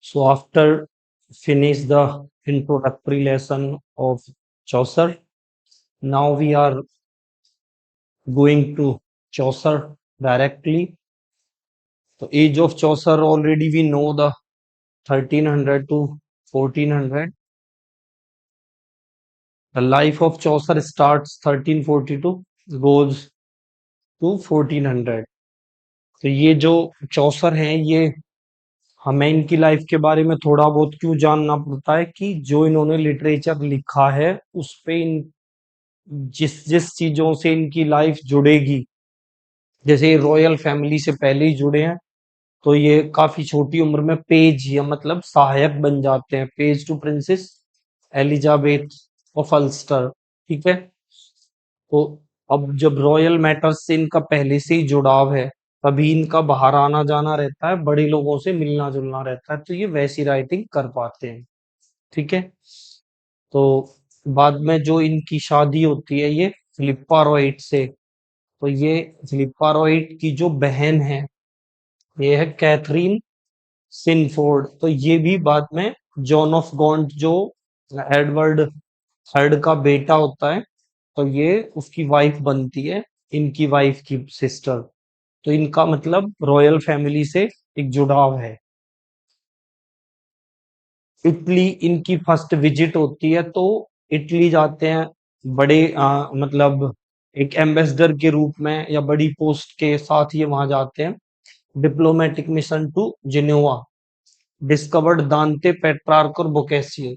So after finish the introductory lesson of Chaucer, now we are going to Chaucer directly. So age of Chaucer already we know the 1300 to 1400. The life of Chaucer starts 1342, goes to 1400. तो ये जो चौसर हैं ये हमें इनकी life के बारे में थोड़ा बहुत क्यों जानना पड़ता है कि जो इन्होंने लिटरेचर लिखा है उस पे इन जिस जिस चीजों से इनकी लाइफ जुड़ेगी, जैसे रॉयल फैमिली से पहले ही जुड़े हैं तो ये काफी छोटी उम्र में पेज या मतलब सहायक बन जाते हैं, page to princess Elizabeth of Ulster. ठीक है। तो अब जब रॉयल मैटर्स से इनका पहले से ही जुड़ाव है, तभी इनका बाहर आना जाना रहता है, बड़े लोगों से मिलना जुलना रहता है, तो ये वैसी राइटिंग कर पाते हैं। ठीक है। तो बाद में जो इनकी शादी होती है ये फिलिप्पा रॉइट से। तो ये फिलिप्पा रॉइट की जो बहन है ये है कैथरीन सिनफोर्ड। तो ये भी बाद में जॉन ऑफ गॉन्ट जो एडवर्ड थर्ड का बेटा होता है, तो ये उसकी वाइफ बनती है, इनकी वाइफ की सिस्टर। तो इनका मतलब रॉयल फैमिली से एक जुड़ाव है। इटली इनकी फर्स्ट विजिट होती है, तो इटली जाते हैं बड़े मतलब एक एम्बेसडर के रूप में या बड़ी पोस्ट के साथ ये वहां जाते हैं। Diplomatic mission to Geneva, discovered Dante Petrarch और बोकेसियो।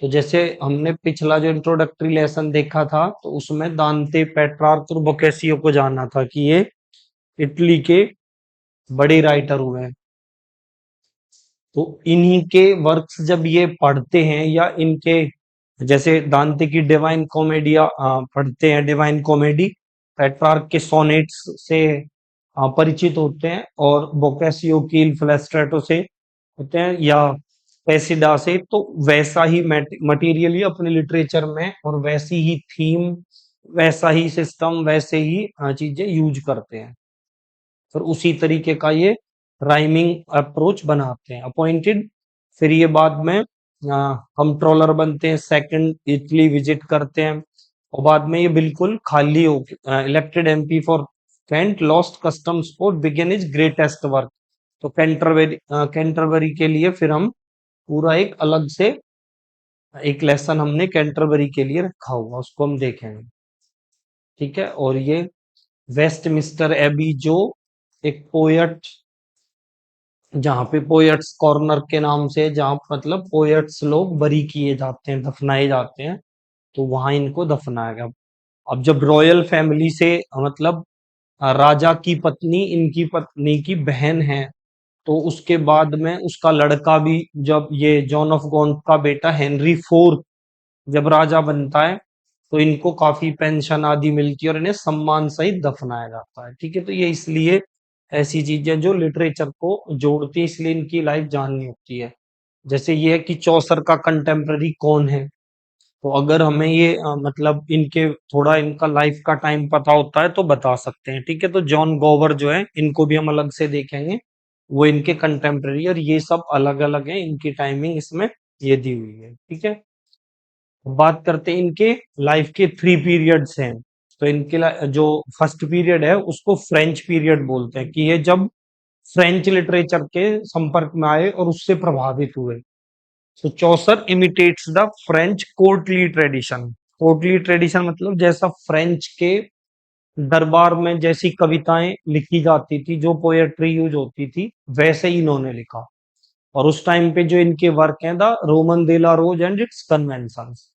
तो जैसे हमने पिछला जो इंट्रोडक्टरी लेसन देखा था तो उसमें दांते पेट्रार्क और बोकेसियो को जाना था कि ये इटली के बड़े राइटर हुए हैं। तो इन्हीं के वर्क्स जब ये पढ़ते हैं या इनके जैसे दांते की डिवाइन कॉमेडिया पढ़ते हैं, डिवाइन कॉमेडी, पेट्रार्क के सोनेट्स से परिचित होते हैं और बोकासियो की इलफिल्ट्रेटो से होते हैं या पैसिडा से, तो वैसा ही मटेरियली अपने लिटरेचर में और वैसी ही थीम, वैसा ही सिस्टम, वैसे ही चीजें यूज करते हैं। फिर उसी तरीके का ये राइमिंग अप्रोच बनाते हैं। अपॉइंटेड, फिर ये बाद में कंट्रोलर बनते हैं, सेकंड इटली विजिट करते हैं और बाद में ये बिल्कुल खाली हो elected MP for Kent, lost customs for begin is greatest work. तो कैंटरबरी के लिए फिर हम पूरा एक अलग से एक लेसन हमने कैंटरबरी के लिए रखा हुआ, उसको हम देखेंगे। ठीक है। और ये वेस्टमिस्टर एबी जो एक पोएट, जहाँ पे पोएट्स कॉर्नर के नाम से, जहाँ मतलब पोएट्स लोग बरी किए जाते हैं, दफनाए जाते हैं, तो वहां इनको दफनाया गया। अब जब रॉयल फैमिली से मतलब राजा की पत्नी इनकी पत्नी की बहन है, तो उसके बाद में उसका लड़का भी, जब ये जॉन ऑफ गॉन्ट का बेटा हेनरी फोर्थ जब राजा बनता है, तो इनको काफी पेंशन आदि मिलती है और इन्हें सम्मान सहित दफनाया जाता है। ठीक है। तो ये इसलिए ऐसी चीजें जो लिटरेचर को जोड़ती है, इसलिए इनकी लाइफ जाननी होती है। जैसे ये है कि चौसर का कंटेम्प्ररी कौन है, तो अगर हमें ये मतलब इनके थोड़ा इनका लाइफ का टाइम पता होता है तो बता सकते हैं। ठीक है। तो जॉन गोवर जो है इनको भी हम अलग से देखेंगे, वो इनके कंटेम्प्ररी, और ये सब अलग अलग है, इनकी टाइमिंग इसमें ये दी हुई है। ठीक है। बात करते हैं इनके लाइफ के थ्री पीरियड्स हैं। तो इनके जो फर्स्ट पीरियड है उसको फ्रेंच पीरियड बोलते हैं, कि ये जब फ्रेंच लिटरेचर के संपर्क में आए और उससे प्रभावित हुए। तो Chaucer imitates the French courtly tradition. Courtly tradition मतलब जैसा फ्रेंच के दरबार में जैसी कविताएं लिखी जाती थी, जो पोएट्री यूज होती थी, वैसे ही इन्होंने लिखा। और उस टाइम पे जो इनके वर्क हैं, the Roman de la Rose and its conventions,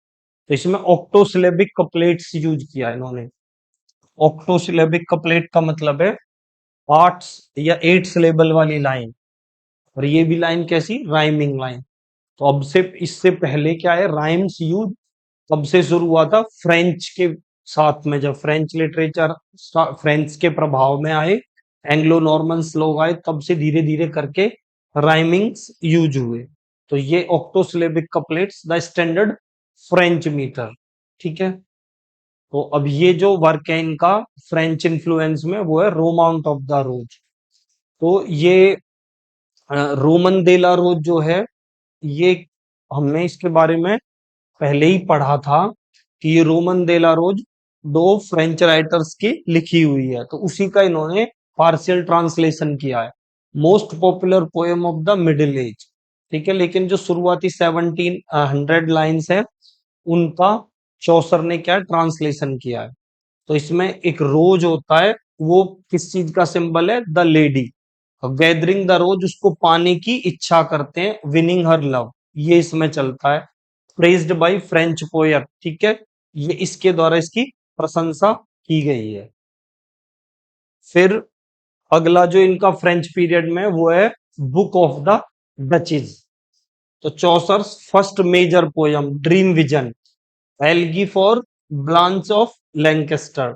तो इसमें ऑक्टोसिलेबिक कपलेट्स यूज किया है इन्होंने। ऑक्टोसिलेबिक कपलेट का मतलब है आठ या एट सिलेबल वाली लाइन, और ये भी लाइन कैसी, राइमिंग लाइन। तो अब से इससे पहले क्या है, राइम्स यूज कब से शुरू हुआ था, फ्रेंच के साथ में, जब फ्रेंच लिटरेचर फ्रेंच के प्रभाव में आए, एंग्लो नॉर्मन्स लोग आए, तब से धीरे धीरे करके राइमिंग्स यूज हुए। तो ये octosyllabic couplets the standard French metre. ठीक है। तो अब ये जो वर्क है इनका फ्रेंच इन्फ्लुएंस में, वो है रोमाउंट ऑफ द रोज। तो ये रोमन देला रोज जो है, ये हमने इसके बारे में पहले ही पढ़ा था कि ये रोमन देला रोज दो फ्रेंच राइटर्स की लिखी हुई है, तो उसी का इन्होंने पार्शियल ट्रांसलेशन किया है। Most popular poem of the middle age, ठीक है, लेकिन जो शुरुआती 1700 लाइन्स है उनका चौसर ने क्या ट्रांसलेशन किया है। तो इसमें एक रोज होता है, वो किस चीज का सिंबल है, द लेडी। गैदरिंग द रोज, उसको पाने की इच्छा करते हैं, विनिंग हर लव, ये इसमें चलता है। प्रेज्ड बाय फ्रेंच पोएट, ठीक है, ये इसके द्वारा इसकी प्रशंसा की गई है। फिर अगला जो इनका फ्रेंच पीरियड में वो है बुक ऑफ द डचेज। तो Chaucer first major poem dream vision, elegy for Blanche of Lancaster.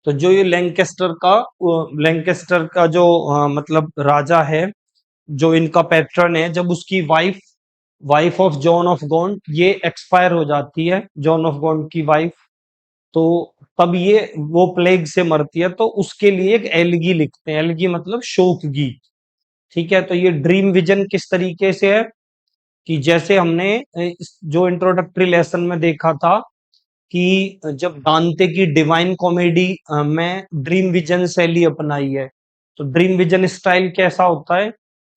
तो जो ये लैंकेस्टर का जो मतलब राजा है, जो इनका पैट्रन है, जब उसकी wife wife of John of Gaunt ये एक्सपायर हो जाती है, जॉन ऑफ गॉन्ट की वाइफ, तो तब ये वो प्लेग से मरती है, तो उसके लिए एक एलगी लिखते हैं। एलगी मतलब शोक गीत, ठीक है। तो ये ड्रीम विजन किस तरीके से है कि जैसे हमने जो इंट्रोडक्टरी लेसन में देखा था कि जब दांते की डिवाइन कॉमेडी में ड्रीम विजन शैली अपनाई है, तो ड्रीम विजन स्टाइल कैसा होता है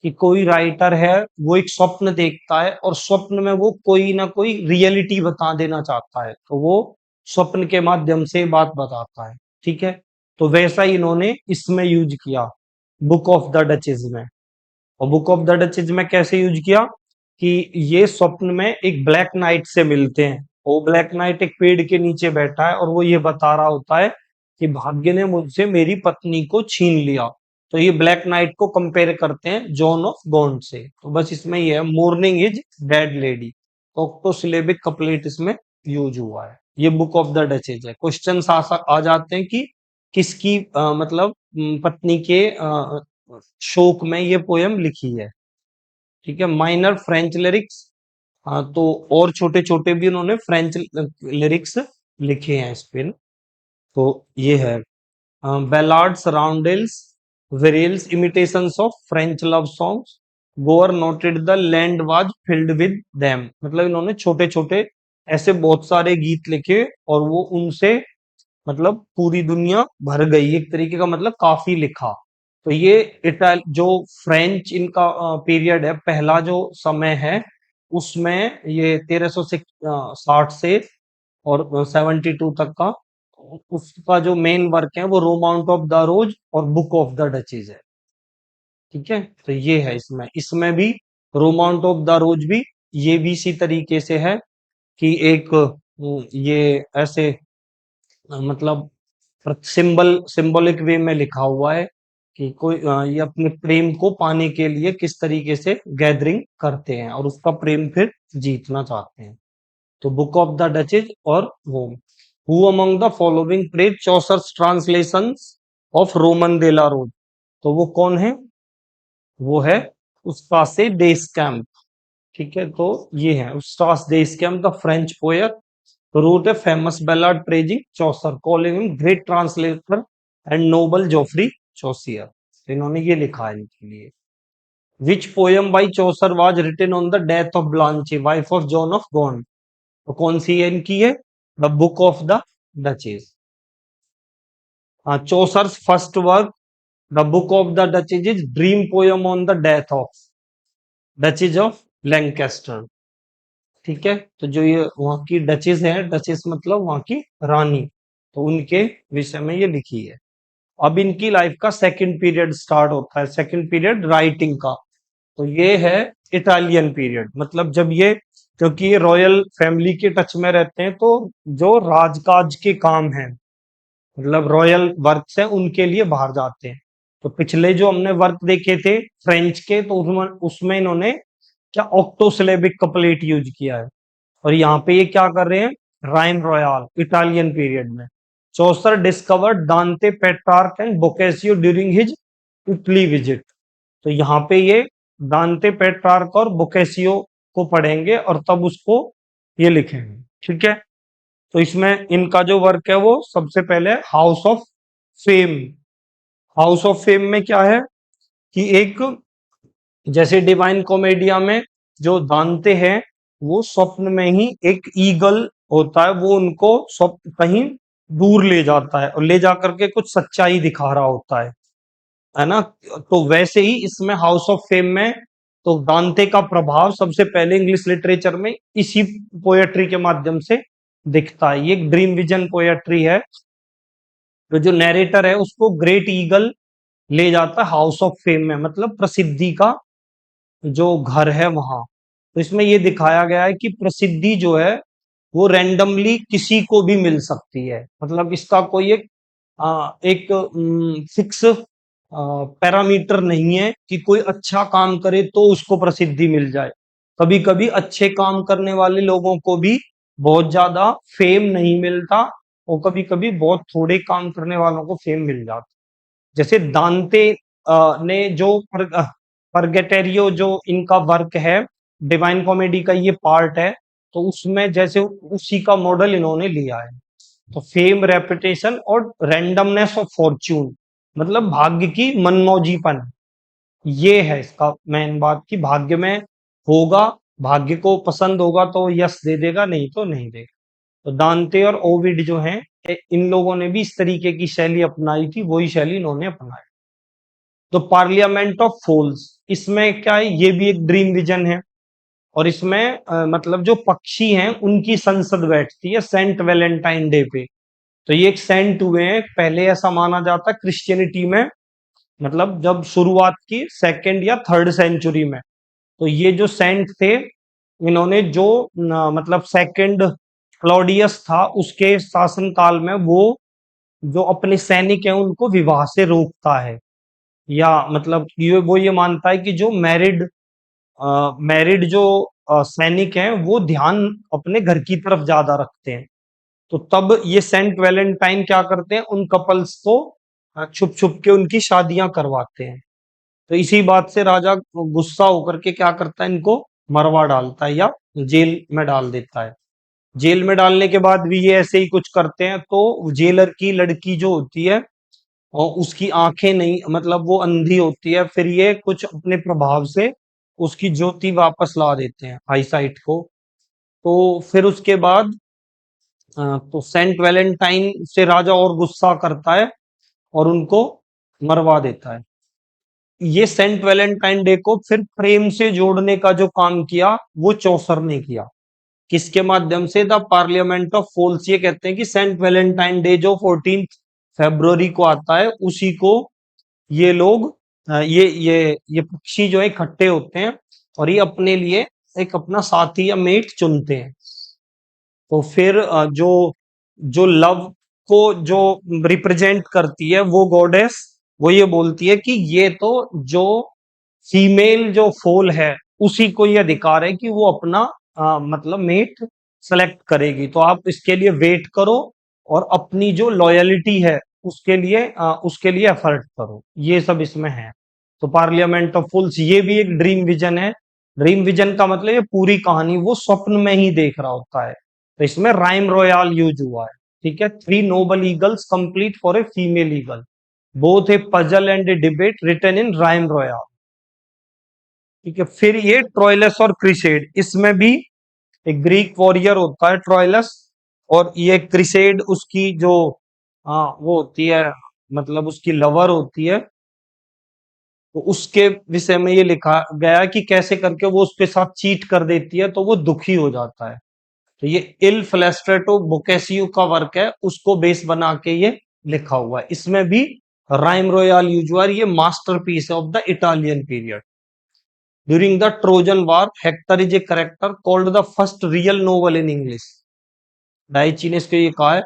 कि कोई राइटर है, वो एक स्वप्न देखता है और स्वप्न में वो कोई ना कोई रियलिटी बता देना चाहता है, तो वो स्वप्न के माध्यम से बात बताता है, ठीक है। तो वैसा ही इन्होंने इसमें यूज किया, बुक ऑफ द डचेज में। और बुक ऑफ द डचेज में कैसे यूज किया कि ये स्वप्न में एक ब्लैक नाइट से मिलते हैं, वो ब्लैक नाइट एक पेड़ के नीचे बैठा है और वो ये बता रहा होता है कि भाग्य ने मुझसे मेरी पत्नी को छीन लिया। तो ये ब्लैक नाइट को कंपेयर करते हैं जॉन ऑफ गॉन्ट से। तो बस इसमें ये है mourning is dead lady, octosyllabic couplet इसमें यूज हुआ है। ये बुक ऑफ द डचेज है। क्वेश्चन आ जाते हैं कि किसकी मतलब पत्नी के शोक में ये पोयम लिखी है, ठीक है। माइनर फ्रेंच लिरिक्स, हाँ, तो और छोटे छोटे भी उन्होंने फ्रेंच लिरिक्स लिखे हैं इस पे। तो ये है ballads, roundels, virelais, imitations of French love songs, Gower noted the land was filled with them. मतलब इन्होंने छोटे छोटे ऐसे बहुत सारे गीत लिखे और वो उनसे मतलब पूरी दुनिया भर गई, एक तरीके का मतलब काफी लिखा। तो ये जो फ्रेंच इनका पीरियड है, पहला जो समय है, उसमें ये 1360 से और 72 तक का, उसका जो मेन वर्क है वो रोमांट ऑफ द रोज और बुक ऑफ द डचेज है, ठीक है। तो ये है इसमें इसमें भी रोमांट ऑफ द रोज भी ये भी इसी तरीके से है कि एक ये ऐसे मतलब सिंबॉलिक वे में लिखा हुआ है कि कोई ये अपने प्रेम को पाने के लिए किस तरीके से गैदरिंग करते हैं और उसका प्रेम फिर जीतना चाहते हैं। तो बुक ऑफ द डचेज और वो who among the following praise Chaucer's translations of Roman देला रोज। तो वो कौन है, वो है उस्ताद से डेस्कैम्प, ठीक है। तो ये है Eustache Deschamps, the French poet, wrote a famous ballad praising Chaucer, calling him great translator and noble Geoffrey Chaucer। तो इन्होंने ये लिखा है इनके लिए। Which poem by Chaucer was written on the death of Blanche, wife of John of Gaunt? तो कौन सी है इनकी है, the book of the Duchess. हाँ, Chaucer's first work the book of the Duchess is dream poem on the death of Duchess of Lancaster, ठीक है। तो जो ये वहां की डचेस है, डचेस मतलब वहां की रानी, तो उनके विषय में ये लिखी है। अब इनकी लाइफ का सेकंड पीरियड स्टार्ट होता है, सेकंड पीरियड राइटिंग का। तो ये है इटालियन पीरियड, मतलब जब ये, क्योंकि ये रॉयल फैमिली के टच में रहते हैं, तो जो राजकाज के काम हैं, मतलब रॉयल वर्क्स हैं, उनके लिए बाहर जाते हैं। तो पिछले जो हमने वर्क देखे थे फ्रेंच के, तो उसमें उसमें इन्होंने क्या ऑक्टोसिलेबिक कपलेट यूज किया है। और यहाँ पे ये क्या कर रहे हैं, राइम रॉयल इटालियन पीरियड में। Chaucer discovered Dante, Petrarch and Boccaccio during his Italy visit. तो यहाँ पे ये दांते, पेट्रार्क और बोकेसियो को पढ़ेंगे और तब उसको ये लिखेंगे, ठीक है। तो इसमें इनका जो वर्क है वो सबसे पहले house of fame. House of fame में क्या है कि एक जैसे डिवाइन कॉमेडिया में जो दांते हैं, वो स्वप्न में ही एक ईगल होता है, वो उनको स्वप्न कहीं दूर ले जाता है और ले जा करके कुछ सच्चाई दिखा रहा होता है ना? तो वैसे ही इसमें हाउस ऑफ फेम में तो दांते का प्रभाव सबसे पहले इंग्लिश लिटरेचर में इसी पोएट्री के माध्यम से दिखता है। ये एक ड्रीम विजन पोएट्री है। तो जो नैरेटर है उसको ग्रेट ईगल ले जाता है हाउस ऑफ फेम में, मतलब प्रसिद्धि का जो घर है वहां। तो इसमें ये दिखाया गया है कि प्रसिद्धि जो है वो रैंडमली किसी को भी मिल सकती है, मतलब इसका कोई एक फिक्स पैरामीटर नहीं है कि कोई अच्छा काम करे तो उसको प्रसिद्धि मिल जाए। कभी कभी अच्छे काम करने वाले लोगों को भी बहुत ज्यादा फेम नहीं मिलता, और कभी कभी बहुत थोड़े काम करने वालों को फेम मिल जाता। जैसे दांते ने जो परगेटेरियो जो इनका वर्क है, डिवाइन कॉमेडी का ये पार्ट है, तो उसमें जैसे उसी का मॉडल इन्होंने लिया है। तो फेम, रेपुटेशन और रैंडमनेस ऑफ फॉर्च्यून, मतलब भाग्य की मनमौजीपन, ये है इसका मेन बात कि भाग्य में होगा, भाग्य को पसंद होगा तो यस दे देगा, नहीं तो नहीं देगा। तो दांते और ओविड जो हैं, इन लोगों ने भी इस तरीके की शैली अपनाई थी, वही शैली इन्होंने अपनाई। तो पार्लियामेंट ऑफ फूल्स, इसमें क्या है, ये भी एक ड्रीम विजन है। और इसमें मतलब जो पक्षी हैं उनकी संसद बैठती है सेंट वैलेंटाइन डे पे। तो ये एक सेंट हुए हैं, पहले ऐसा माना जाता है क्रिश्चियनिटी में, मतलब जब शुरुआत की सेकंड या थर्ड सेंचुरी में। तो ये जो सेंट थे, इन्होंने जो मतलब सेकंड क्लॉडियस था उसके शासन काल में, वो जो अपने सैनिक हैं उनको विवाह से रोकता है, या मतलब ये मानता है कि जो मैरिड मैरिड जो सैनिक हैं वो ध्यान अपने घर की तरफ ज्यादा रखते हैं। तो तब ये सेंट वैलेंटाइन क्या करते हैं, उन कपल्स को छुप छुप के उनकी शादियां करवाते हैं। तो इसी बात से राजा गुस्सा होकर के क्या करता है, इनको मरवा डालता है या जेल में डाल देता है। जेल में डालने के बाद भी ये ऐसे ही कुछ करते हैं, तो जेलर की लड़की जो होती है और उसकी आंखें नहीं, मतलब वो अंधी होती है, फिर ये कुछ अपने प्रभाव से उसकी ज्योति वापस ला देते हैं, आईसाइट को। तो फिर उसके बाद तो सेंट वैलेंटाइन से राजा और गुस्सा करता है और उनको मरवा देता है। ये सेंट वैलेंटाइन डे को फिर प्रेम से जोड़ने का जो काम किया वो चौसर ने किया। किसके माध्यम से? द पार्लियामेंट ऑफ फूल्स। ये कहते हैं कि सेंट वैलेंटाइन डे जो 14 फरवरी को आता है, उसी को ये लोग ये पक्षी जो है इकट्ठे होते हैं और ये अपने लिए एक अपना साथी या मेट चुनते हैं। तो फिर जो जो लव को जो रिप्रेजेंट करती है वो गॉडेस, वो ये बोलती है कि ये तो जो फीमेल जो फोल है उसी को ये अधिकार है कि वो अपना मतलब मेट सेलेक्ट करेगी। तो आप इसके लिए वेट करो और अपनी जो लॉयलिटी है उसके लिए एफर्ट करो। ये सब इसमें है। तो पार्लियामेंट ऑफ फूल्स ये भी एक ड्रीम विजन है। ड्रीम विजन का मतलब ये पूरी कहानी वो स्वप्न में ही देख रहा होता है। तो इसमें राइम रॉयल यूज हुआ है। ठीक है, 3 noble eagles complete for a female eagle, both a puzzle and a debate written in rhyme royal. ठीक है, फिर ये ट्रोइलस और क्रिसेड, इसमें भी एक ग्रीक वॉरियर होता है ट्रोइलस, और ये क्रिसेड उसकी जो वो होती है, मतलब उसकी लवर होती है। तो उसके विषय में ये लिखा गया है कि कैसे करके वो उसके साथ चीट कर देती है तो वो दुखी हो जाता है। तो ये इल फ्लेस्ट्रेटो बोकेसियो का वर्क है, उसको बेस बना के ये लिखा हुआ है। इसमें भी राइम रॉयल यूजुअर ये मास्टरपीस है of the Italian period. During the Trojan war, Hector is a character called the first real novel in English. Daiichi ने इसको ये कहा है।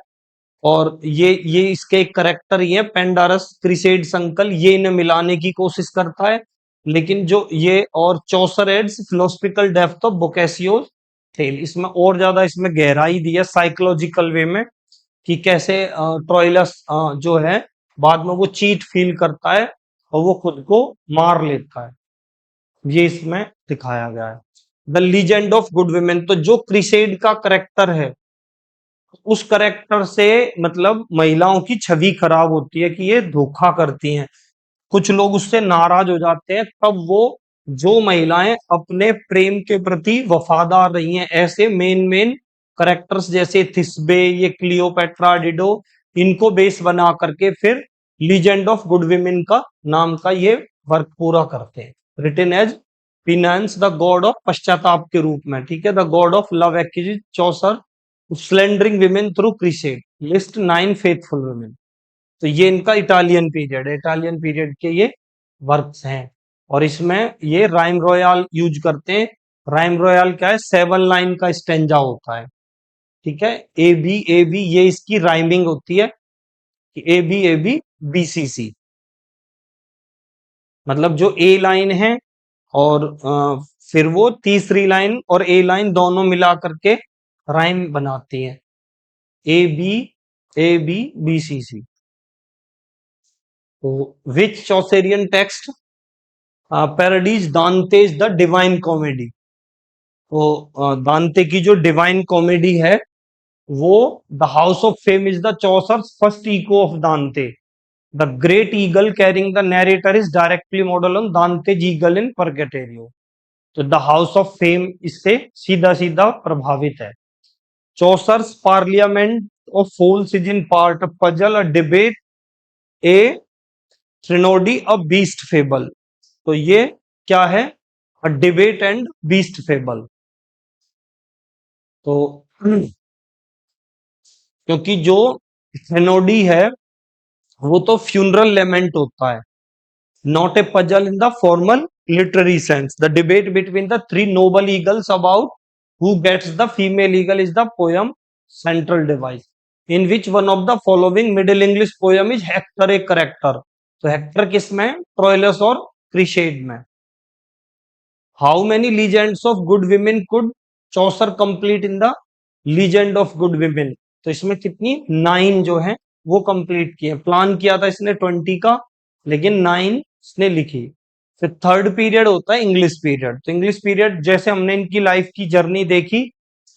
और ये इसके एक करेक्टर ही है पेंडारस क्रिसेड्स अंकल, ये इन्हें मिलाने की कोशिश करता है। लेकिन जो ये और Chaucer adds philosophical depth of Boccaccio tale, इसमें और ज्यादा इसमें गहराई दी है साइकोलॉजिकल वे में कि कैसे ट्रोइलस जो है बाद में वो चीट फील करता है और वो खुद को मार लेता है। ये इसमें दिखाया गया है। The legend of good women, तो जो क्रिसेड का करेक्टर है उस करेक्टर से मतलब महिलाओं की छवि खराब होती है कि ये धोखा करती हैं। कुछ लोग उससे नाराज हो जाते हैं, तब वो जो महिलाएं अपने प्रेम के प्रति वफादार रही हैं, ऐसे मेन मेन करेक्टर्स जैसे थिस्बे, ये क्लियोपेट्रा, डिडो, इनको बेस बना करके फिर लीजेंड ऑफ गुड विमेन का नाम का ये वर्क पूरा करते हैं। Written as penance the god of पश्चाताप के रूप में, ठीक है, द गॉड ऑफ लव एक्विजिट Chaucer, slandering women through Criseyde, list 9 faithful women. तो ये इनका इटालियन पीरियड है, इटालियन पीरियड के ये वर्क्स हैं। और इसमें ये राइम रॉयल यूज करते हैं। राइम रॉयल क्या है, 7 लाइन का स्टेंजा होता है, ठीक है। ए बी ये इसकी राइमिंग होती है कि ए बी बी सी सी, मतलब जो ए लाइन है और फिर वो तीसरी लाइन और ए लाइन दोनों मिला करके राइम बनाती है, A B B C C. तो which Chaucerian text parodies Dante's the divine comedy. तो दांते की जो डिवाइन कॉमेडी है वो the house of fame is the Chaucer first echo of Dante. The great eagle carrying the narrator is directly model on Dante eagle in Purgatorio. तो the house of fame इससे सीधा सीधा प्रभावित है। Chaucer's parliament of fools is in part puzzle a debate a threnody a beast fable. तो ये क्या है, a debate and beast fable. तो क्योंकि जो थ्रेनोडी है वो तो फ्यूनरल लेमेंट होता है, not a puzzle in the formal literary sense. The debate between the three noble eagles about who gets the female eagle is the poem central device, in which one of the following Middle English poem is Hector a character. तो Hector किसमें, Troilus और Criseyde में। How many legends of good women could Chaucer complete in the legend of good women. तो इसमें कितनी, 9 जो है वो कंप्लीट किए। प्लान किया था इसने 20 का, लेकिन 9 इसने लिखी। फिर थर्ड पीरियड होता है इंग्लिश पीरियड। तो इंग्लिश पीरियड जैसे हमने इनकी लाइफ की जर्नी देखी,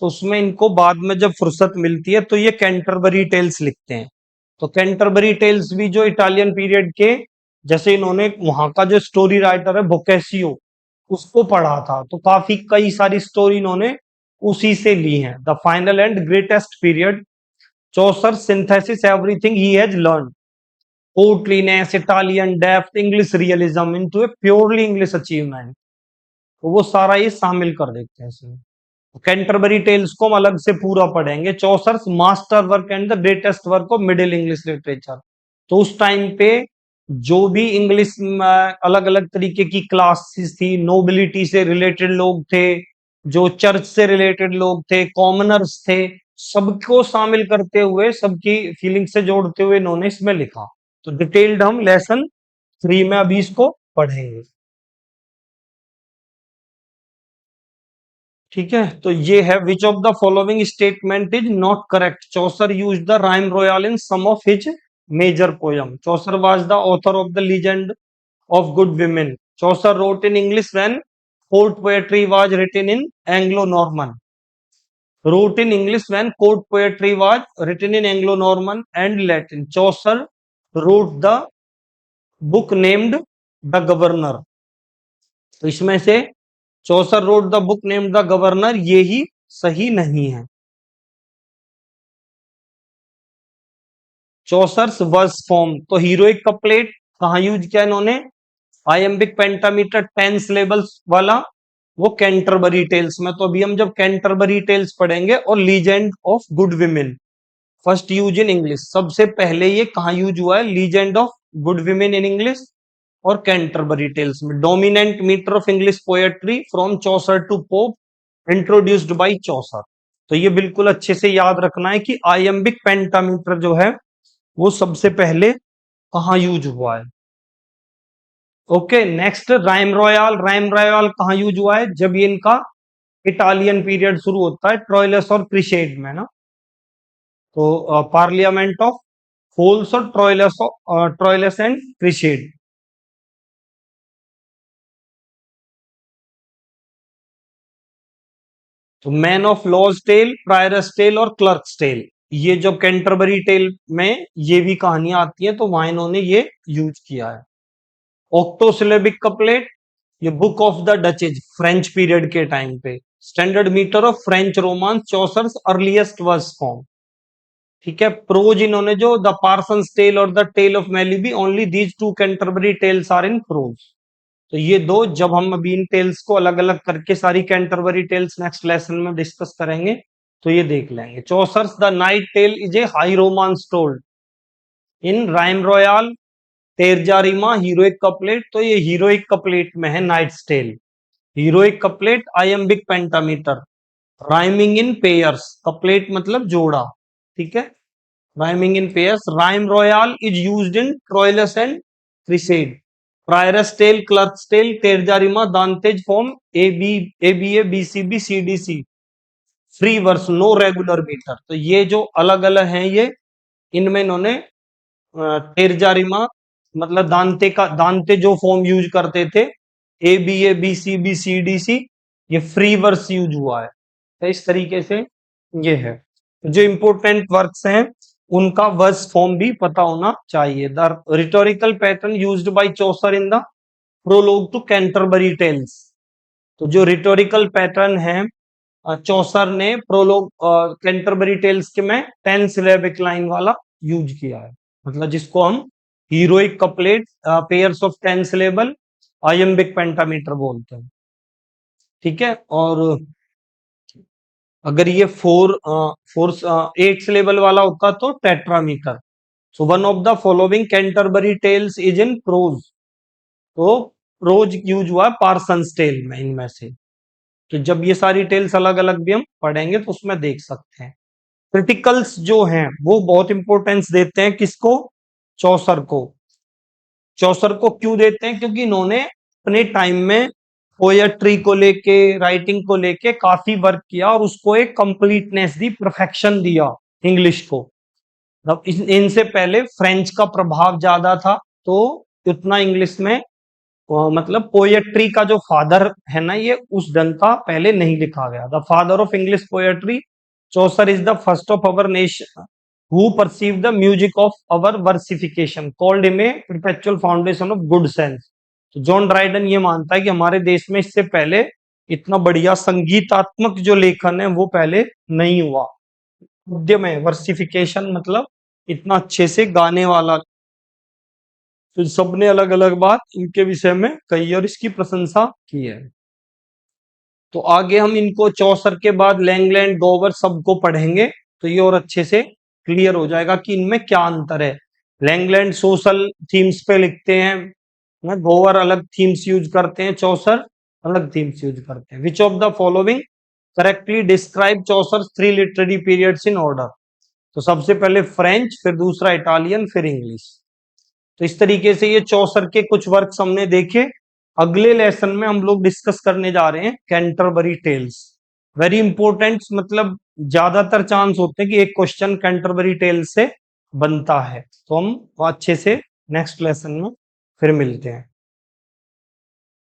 तो उसमें इनको बाद में जब फुर्सत मिलती है तो ये कैंटरबरी टेल्स लिखते हैं। तो कैंटरबरी टेल्स भी जो इटालियन पीरियड के, जैसे इन्होंने वहां का जो स्टोरी राइटर है बोकेसियो, उसको पढ़ा था, तो काफी कई सारी स्टोरी इन्होंने उसी से ली हैं। The final and greatest period Chaucer synthesis everything he has learn, courtliness, Italian depth, English realism into a purely English achievement. तो वो सारा ये शामिल कर देते हैं इसमें। कैंटरबरी टेल्स को हम अलग से पूरा पढ़ेंगे। Chaucer's master work and the greatest work of middle English literature. तो उस टाइम पे जो भी इंग्लिश में अलग अलग तरीके की क्लासेस थी, नोबिलिटी से रिलेटेड लोग थे, जो चर्च से रिलेटेड लोग थे, कॉमनर्स थे, सबको शामिल करते हुए, सबकी फीलिंग से जोड़ते हुए इन्होंने इसमें लिखा। तो डिटेल्ड हम लेसन 3 में अभी इसको पढ़ेंगे, ठीक है। तो ये है, which of the following statement is not correct. Chaucer use the rhyme royal in some of his major poem. Chaucer was the author of the legend of good women. Chaucer wrote in English when court poetry was written in Anglo-Norman. Wrote in English when court poetry was written in Anglo-Norman and Latin. Chaucer wrote the book named The Governor. तो इसमें से चौसर wrote the book named The Governor, ये ही सही नहीं है। Chaucer's verse form, तो heroic couplet कहाँ use किया इन्होंने, आयम्बिक पेंटामीटर 10 सिलेबल्स वाला, वो कैंटरबरी टेल्स में। तो अभी हम जब कैंटरबरी टेल्स पढ़ेंगे, और legend of good women first use in English, सबसे पहले ये कहाँ यूज हुआ है, legend of good women in English और कैंटरबरी टेल्स में। Dominant metre of English poetry from Chaucer to Pope introduced by Chaucer. तो ये बिल्कुल अच्छे से याद रखना है कि आयम्बिक पेंटामीटर जो है वो सबसे पहले कहाँ यूज हुआ है। Okay, next rhyme royal. Rhyme royal कहाँ यूज हुआ है, जब ये इनका इटालियन पीरियड शुरू होता है, ट्रोइलस और क्रिसेड में ना। तो पार्लियामेंट ऑफ फोल्स और ट्रोइलस एंड क्रिसेड। तो man of law's tale, prioress tale और क्लर्क्स टेल, ये जो कैंटरबरी टेल में ये भी कहानियां आती हैं, तो वहां इन्होंने ये यूज किया है। ऑक्टोसिलेबिक कपलेट, ये book of the duchess French period के टाइम पे, standard metre of French romance, Chaucer's earliest verse form. ठीक है, प्रोज इन्होंने जो द पार्सन्स टेल और the tale of Melibee, only these two Canterbury tales are in prose. तो ये दो, जब हम अभी इन टेल्स को अलग अलग करके सारी कैंटरबरी टेल्स नेक्स्ट लेसन में डिस्कस करेंगे तो ये देख लेंगे। Chaucer's the knight tale is a high romance told in rhyme royal terza rima heroic couplet. तो ये हीरोइक कपलेट में है knight's tale. Heroic couplet iambic pentameter, rhyming in pairs, couplet मतलब जोड़ा। ठीक है, rhyming in pairs. Rhyme royal is used in Troilus and Criseyde. Prioress tale, clerk's tale, terza rima, Dante's form A B, A B A, B C B, C D C. Free verse, no regular meter. तो ये जो अलग अलग हैं ये, इनमें इन्होंने तेरजारिमा मतलब दांते जो फॉर्म यूज करते थे, A B A, B C B, C D C, ये फ्री वर्स यूज हुआ है। तो इस तरीके से ये है। जो इंपोर्टेंट वर्क्स हैं उनका वर्स फॉर्म भी पता होना चाहिए। The rhetorical pattern used by Chaucer in the prologue to Canterbury Tales. तो जो रिटोरिकल पैटर्न है चौसर ने प्रोलोग कैंटरबरी टेल्स के में 10 सिलेबिक लाइन वाला यूज किया है। मतलब जिसको हम heroic couplet, pairs of 10 syllable, iambic pentameter बोलते हैं। ठीक है, और अगर ये 8 सिलेबल वाला होता तो tetrameter. So one of the following Canterbury Tales is in prose. तो प्रोज यूज हुआ पार्सन्स टेल में इनमें से। तो जब ये सारी टेल्स अलग अलग भी हम पढ़ेंगे तो उसमें देख सकते हैं। क्रिटिकल्स जो हैं वो बहुत इंपॉर्टेंस देते हैं किसको? चौसर को। चौसर को क्यों देते हैं? क्योंकि इन्होंने अपने टाइम में पोएट्री को लेके, राइटिंग को लेके काफी वर्क किया और उसको एक कंप्लीटनेस दी, परफेक्शन दिया इंग्लिश को। अब इनसे पहले फ्रेंच का प्रभाव ज्यादा था तो उतना इंग्लिश में मतलब पोएट्री का जो फादर है ना, ये उस ढंग का पहले नहीं लिखा गया। The father of English poetry Chaucer is the first of our nation who perceive the music of our versification, called him a perpetual foundation of good sense. तो जॉन ड्राइडन ये मानता है कि हमारे देश में इससे पहले इतना बढ़िया संगीतात्मक जो लेखन है वो पहले नहीं हुआ। गद्य में वर्सिफिकेशन मतलब इतना अच्छे से गाने वाला। तो सबने अलग अलग बात इनके विषय में कही और इसकी प्रशंसा की है। तो आगे हम इनको चौसर के बाद लैंगलैंड, गोवर सबको पढ़ेंगे तो ये और अच्छे से क्लियर हो जाएगा कि इनमें क्या अंतर है। लैंगलैंड सोशल थीम्स पे लिखते हैं, गोवर अलग थीम्स यूज करते हैं, चौसर अलग थीम्स यूज करते हैं। विच of the following correctly describe Chaucer 3 literary periods in order. तो सबसे पहले फ्रेंच, फिर दूसरा इटालियन, फिर इंग्लिश। तो इस तरीके से ये चौसर के कुछ वर्क्स हमने देखे। अगले लेसन में हम लोग डिस्कस करने जा रहे हैं कैंटरबरी टेल्स। वेरी इंपॉर्टेंट, मतलब ज्यादातर चांस होते हैं कि एक क्वेश्चन कैंटरबरी टेल्स से बनता है। तो हम अच्छे से नेक्स्ट लेसन में फिर मिलते हैं।